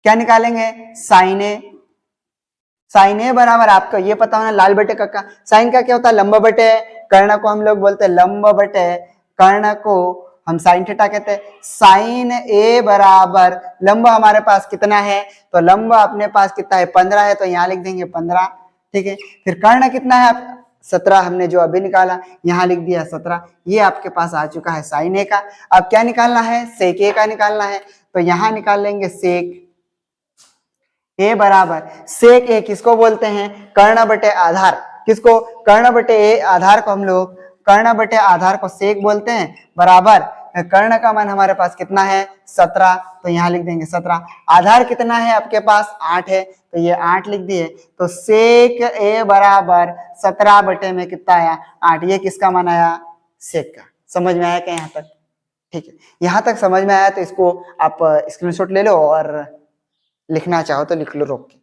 क्या निकालेंगे? साइन ए। साइन ए बराबर आपको ये पता होना लाल बटे कक्का। साइन का क्या होता है? लंब बटे कर्ण को हम लोग बोलते हैं लंब बटे कर्ण को हम साइन थीटा कहते हैं। साइन ए बराबर लंब हमारे पास कितना है? तो लंब अपने पास कितना है? 15 है, तो यहाँ लिख देंगे 15। ठीक है, फिर कर्ण कितना है? 17 हमने जो अभी निकाला, यहाँ लिख दिया 17। ये आपके पास आ चुका है साइन ए का। अब क्या निकालना है? सेक ए का निकालना है, तो यहाँ निकाल लेंगे सेक ए बराबर सेक ए किसको बोलते हैं, कर्ण बटे आधार, किसको, कर्ण बटे ए, आधार को हम लोग, कर्ण बटे आधार को सेक बोलते हैं, बराबर कर्ण का मान हमारे पास कितना है 17, तो यहाँ लिख देंगे 17, आधार कितना है आपके पास 8 है, तो ये 8 लिख दिए, तो सेक ए बराबर 17 बटे में कितना आया 8, ये किसका मान आया, सेक का। समझ में आया क्या यहाँ तक, ठीक है, यहाँ तक समझ में आया तो इसको आप स्क्रीनशॉट ले लो और लिखना चाहो तो लिख लो रोक के।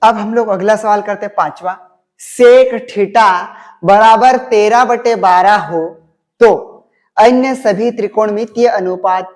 अब हम लोग अगला सवाल करते हैं 5वां, सेक थीटा बराबर 13/12 हो तो अन्य सभी त्रिकोणमितीय अनुपात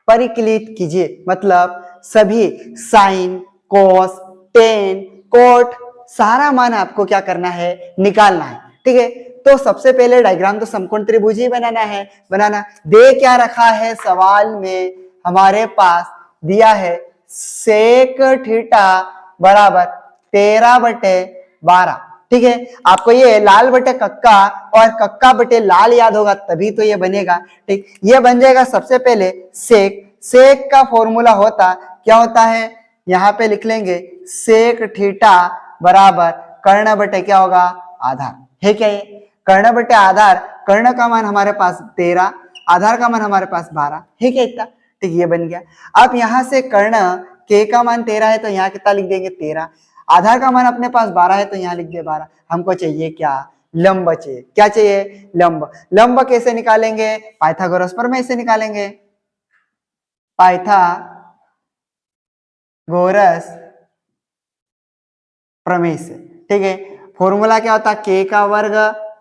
परिकलित कीजिए, मतलब सभी साइन, कोस, टेन, कोट सारा मान आपको क्या करना है, निकालना है, ठीक है। तो सबसे पहले डायग्राम तो समकोण त्रिभुज ही बनाना है, बनाना दे क्या रखा है सवाल में, हमारे पास दिया है सेक थीटा बराबर 13/12, ठीक है। आपको ये लाल बटे कक्का और कक्का बटे लाल याद होगा तभी तो ये बनेगा, ठीक। ये बन जाएगा सबसे पहले सेक, सेक का फॉर्मूला होता क्या होता है, यहाँ पे लिख लेंगे सेक थीटा बराबर कर्ण बटे क्या होगा आधार, है क्या, ये कर्ण बटे आधार, कर्ण का मान हमारे पास 13, आधार का मान हमारे पास 12, है क्या इतना, ठीक, ये बन गया। अब यहाँ से कर्ण के का मान 13 है तो यहाँ कितना लिख देंगे 13, आधार का मान अपने पास 12 है तो यहाँ लिख दे 12, हमको चाहिए क्या, लंब चाहिए, क्या चाहिए, लंब। लंब कैसे निकालेंगे, पाइथागोरस प्रमेय से निकालेंगे, पाइथागोरस प्रमेय से, ठीक है। फॉर्मूला क्या होता है, के का वर्ग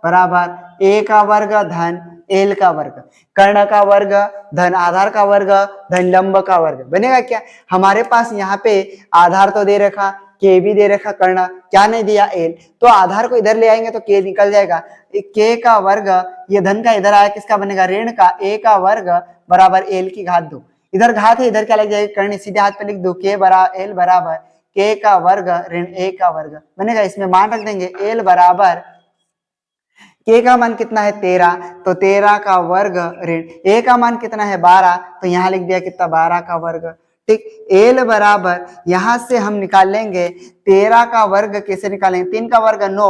बराबर ए का वर्ग धन एल का वर्ग, कर्ण का वर्ग धन आधार का वर्ग धन लंब का वर्ग, बनेगा क्या। हमारे पास यहाँ पे आधार तो दे रखा, के भी दे रखा, कर्ण क्या नहीं दिया एल, तो आधार को इधर ले आएंगे तो के निकल जाएगा, के का वर्ग, ये धन का इधर आया किसका बनेगा ऋण का, ए का वर्ग बराबर एल की घात 2, इधर घात है इधर क्या लग जाएगा कर्ण, सीधे हाथ पे लिख दो के बराबर एल बराबर के का वर्ग ऋण ए का वर्ग बनेगा, इसमें मान रख देंगे एल बराबर के का मान कितना है 13, तो 13 का वर्ग ऋण ए का मान कितना है 12, तो यहाँ लिख दिया कितना 12 का वर्ग, ठीक। एल बराबर यहाँ से हम निकाल लेंगे 13 का वर्ग, कैसे निकालेंगे, 3 का वर्ग 9,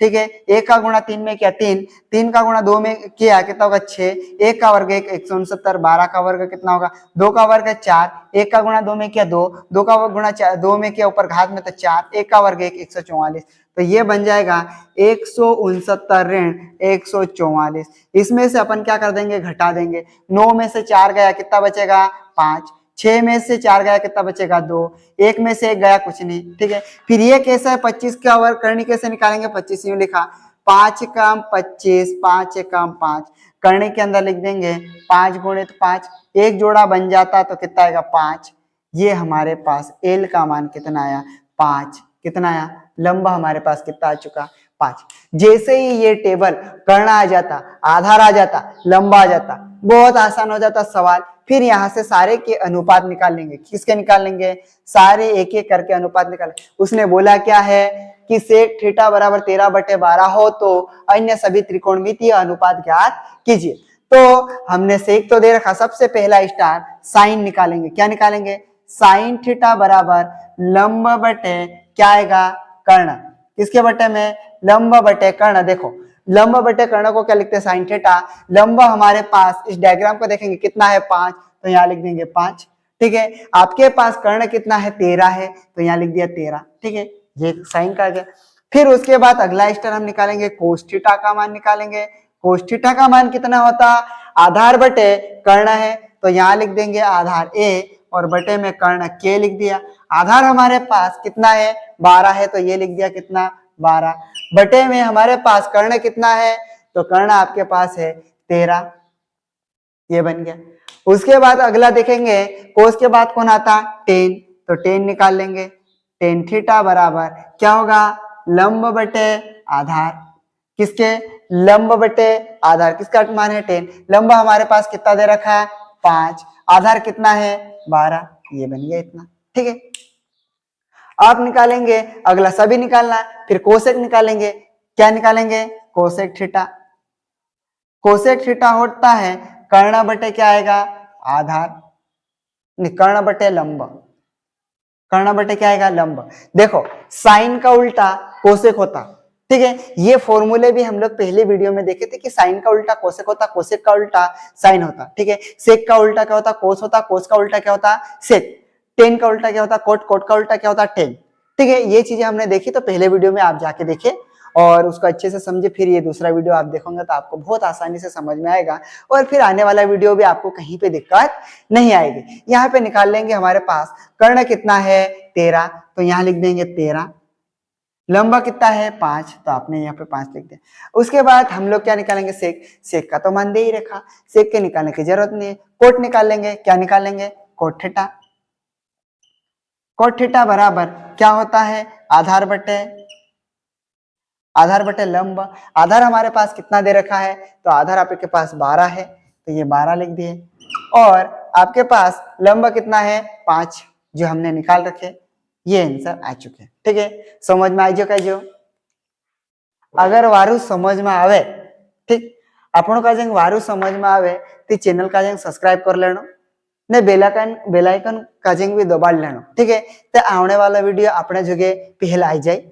ठीक है, 1 का गुणा 3 में किया 3, 3 का गुणा 2 में किया कितना होगा 6, 1 का वर्ग 1, 169, 12 का वर्ग कितना होगा 2 का वर्ग 4, 1 का गुणा 2 में किया 2, 2 का गुणा 2 में किया ऊपर घात में तो 4, 1 का वर्ग 1, 144, तो ये बन जाएगा 169 ऋण 144, इसमें से अपन क्या कर देंगे घटा देंगे, 9 में से 4 गया कितना बचेगा 5, 6 में से 4 गया कितना बचेगा 2, 1 में से 1 गया कुछ नहीं, ठीक है। फिर ये कैसा है 25 का वर्ग करनी कैसे निकालेंगे, 25 यूं लिखा 5 कम 25, 5 कम 5, करने के अंदर लिख देंगे 5 गुणित 5, एक जोड़ा बन जाता तो कितना आएगा 5, ये हमारे पास एल का मान कितना आया 5, कितना आया, लंबा हमारे पास कितना आ चुका 5। जैसे ही ये टेबल कर्ण आ जाता, आधार आ जाता, लंबा आ जाता, बहुत आसान हो जाता सवाल। फिर यहाँ से सारे के अनुपात निकाल लेंगे, किसके निकाल लेंगे, सारे एक एक करके अनुपात निकाल। उसने बोला क्या है कि सेक थीटा बराबर 13/12 हो तो अन्य सभी त्रिकोणमितीय अनुपात ज्ञात कीजिए। तो हमने सेक तो दे रखा, सबसे पहला स्टार साइन निकालेंगे, क्या निकालेंगे, साइन थीटा बराबर लंब बटे क्या आएगा कर्ण, किसके बटे में, लंब बटे कर्ण। देखो लंब बटे कर्ण को क्या लिखते हैं साइन थीटा, लंब हमारे पास इस डायग्राम को देखेंगे कितना है 5, तो यहाँ लिख देंगे 5, ठीक है। आपके पास कर्ण कितना है 13 है, तो यहाँ लिख दिया 13, ठीक है, ये साइन का गया। फिर उसके बाद अगला स्टेप हम निकालेंगे कोस थीटा का मान निकालेंगे। कोस थीटा का मान कितना होता, आधार बटे कर्ण है तो यहाँ लिख देंगे आधार ए और बटे में कर्ण के लिख दिया। आधार हमारे पास कितना है 12 है तो ये लिख दिया कितना 12, बटे में हमारे पास कर्ण कितना है, तो कर्ण आपके पास है 13, ये बन गया। उसके बाद अगला देखेंगे कोस के बाद कौन आता 10, तो 10 निकाल लेंगे, 10 थीटा बराबर क्या होगा लंब बटे आधार, किसके, लंब बटे आधार, किसका मान है 10, लंब हमारे पास कितना दे रखा है 5, आधार कितना है 12, ये बन गया इतना, ठीक है। आप निकालेंगे, अगला सभी निकालना है, फिर कोसेक निकालेंगे। क्या निकालेंगे? Cosec theta. कोसेक थीटा होता है कर्ण बटे क्या आएगा? आधार, कर्ण बटे लंब। कर्ण बटे क्या आएगा? लंब। देखो साइन का उल्टा कोसेक होता, ठीक है। ये फॉर्मूले भी हम लोग पहले वीडियो में देखे थे कि साइन का उल्टा कोसेक होता, कोसेक का उल्टा साइन होता, ठीक है। सेक का उल्टा क्या होता? कोस होता, कोस का उल्टा क्या होता? सेक। टेन का उल्टा क्या होता? कोट, कोट का उल्टा क्या होता? टेन, ठीक है। ये चीजें हमने देखी, तो पहले वीडियो में आप जाके देखे और उसको अच्छे से समझे, फिर ये दूसरा वीडियो आप देखोगे तो आपको बहुत आसानी से समझ में आएगा और फिर आने वाला वीडियो भी आपको कहीं पे दिक्कत नहीं आएगी। यहाँ पे निकाल लेंगे, हमारे पास कर्ण कितना है? 13, तो यहाँ लिख देंगे 13। लंबा कितना है? 5, तो आपने यहाँ पे 5 लिख दिया। उसके बाद हम लोग क्या निकालेंगे? सेक। सेक का तो मान दे ही रखा, सेक के निकालने की जरूरत नहीं है। कोट निकालेंगे। क्या निकालेंगे? Cot theta. कोट थीटा बराबर क्या होता है? आधार बटे लंब। आधार हमारे पास कितना दे रखा है? तो आधार आपके पास 12 है, तो ये 12 लिख दिए। और आपके पास लंब कितना है? 5, जो हमने निकाल रखे। ये आंसर आ चुके, ठीक है। समझ में आई जो अगर वारू समझ में आवे, ठीक, आपनो का जेंग वारू समझ में आवे तो चैनल का जेंग सब्सक्राइब कर लेनो ने बेल आइकन का जेंग भी दबा लेनो, ठीक है। तो आने वाला वीडियो अपने जगह पहले आई जाए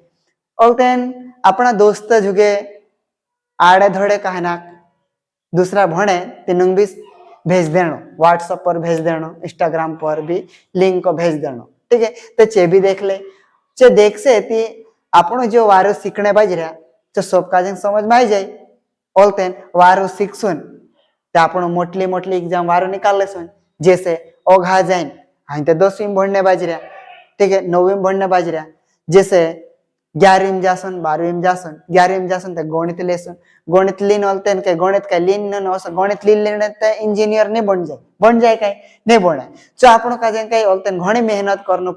और तेन अपना दोस्त जुगे आड़े धोड़े कहना दूसरा भणे तीनों भी भेज देनो, व्हाट्सएप पर भेज देनो, इंस्टाग्राम पर भी लिंक को भेज देनो, ठीक है। तो चे भी देख ले, चे देख से ती आपनो जो वारो सीखने बाज रहा तो सब का समझ में आई जाए और तेन वारो सीखसुन तो आपनो मोटली मोटली एग्जाम वारो निकाल लेसुन। जैसे ओघा जाइन हाँ तो 10वीं भणने बाज रहा, ठीक है, 9वीं भणने बाज रहा। जैसे 11वीं में जासन, 12वीं में जासन, 11वीं में जासन तो गणित लेसन, गणित लीन होलते के गणित का लीन न हो, गणित लीन लेने तो इंजीनियर नहीं बन जाए कहीं नहीं बने। तो आपनो का जें कहीं होलते घणी मेहनत करनो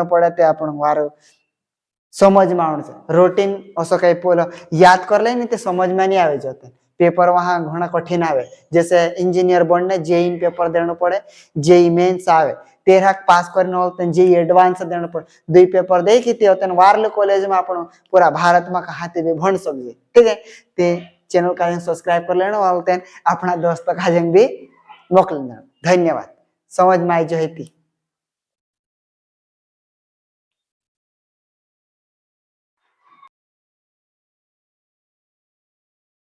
पड़े ते आपनो वारो समझ में आवण से रूटीन असो कई पोलो याद कर ले नहीं तो समझ में नहीं आवे जाते। पेपर वहां घना कठिन आवे, जैसे इंजीनियर बनने जेई पेपर देना पड़े, जेई मेंस आवे 13 पास करने होते जेई एडवांस देना पड़े। 2 पेपर दे की ते होते वारले कॉलेज में आपनो पूरा भारत में कहाते भी भण सके, ठीक है। ते चैनल का सब्सक्राइब कर लेना और अपना दोस्त का भी मोकल देना। धन्यवाद। समझ में आई जो है।